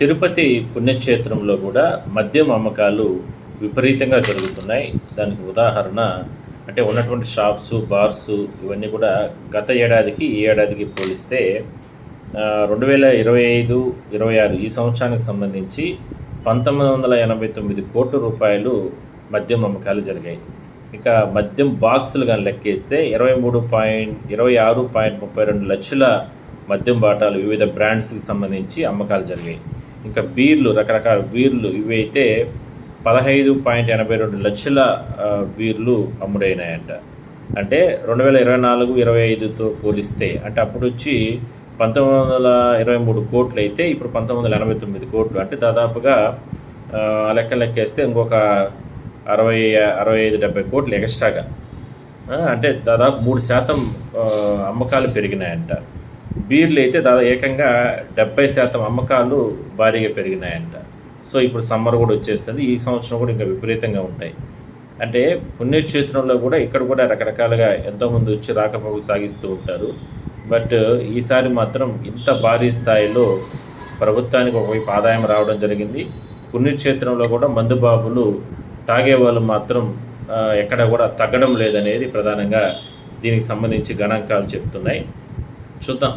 తిరుపతి పుణ్యక్షేత్రంలో కూడా మద్యం అమ్మకాలు విపరీతంగా జరుగుతున్నాయి. దానికి ఉదాహరణ అంటే ఉన్నటువంటి షాప్సు, బార్సు ఇవన్నీ కూడా గత ఏడాదికి, ఈ ఏడాదికి పోలిస్తే 2025, 26 ఈ సంవత్సరానికి సంబంధించి 1989 కోట్ల రూపాయలు మద్యం అమ్మకాలు జరిగాయి. ఇక మద్యం బాక్సులు గాని లెక్కేస్తే 26.32 లక్షల మద్యం బాటాలు వివిధ బ్రాండ్స్‌కి సంబంధించి అమ్మకాలు జరిగాయి. ఇంకా బీర్లు, రకరకాల బీర్లు ఇవైతే 15.82 లక్షల బీర్లు అమ్ముడైనాయంట. అంటే 2024, 25తో పోలిస్తే అంటే అప్పుడొచ్చి 1923 కోట్లు అయితే ఇప్పుడు 1989 కోట్లు. అంటే దాదాపుగా లెక్కేస్తే ఇంకొక 65, 70 కోట్లు ఎక్స్ట్రాగా, అంటే దాదాపు 3% అమ్మకాలు పెరిగినాయంట. బీర్లు అయితే ఏకంగా 70% అమ్మకాలు భారీగా పెరిగినాయంట. సో ఇప్పుడు సమ్మర్ కూడా వచ్చేస్తుంది. ఈ సంవత్సరం కూడా ఇంకా విపరీతంగా ఉంటాయి. అంటే పుణ్యక్షేత్రంలో కూడా ఇక్కడ కూడా రకరకాలుగా ఎంతోమంది వచ్చి రాకపోకలు సాగిస్తూ ఉంటారు. బట్ ఈసారి మాత్రం ఇంత భారీ స్థాయిలో ప్రభుత్వానికి ఒకవైపు ఆదాయం రావడం జరిగింది. పుణ్యక్షేత్రంలో కూడా మందుబాబులు తాగేవాళ్ళు మాత్రం ఎక్కడ కూడా తగ్గడం లేదనేది ప్రధానంగా దీనికి సంబంధించి గణాంకాలు చెప్తున్నాయి. చూద్దాం.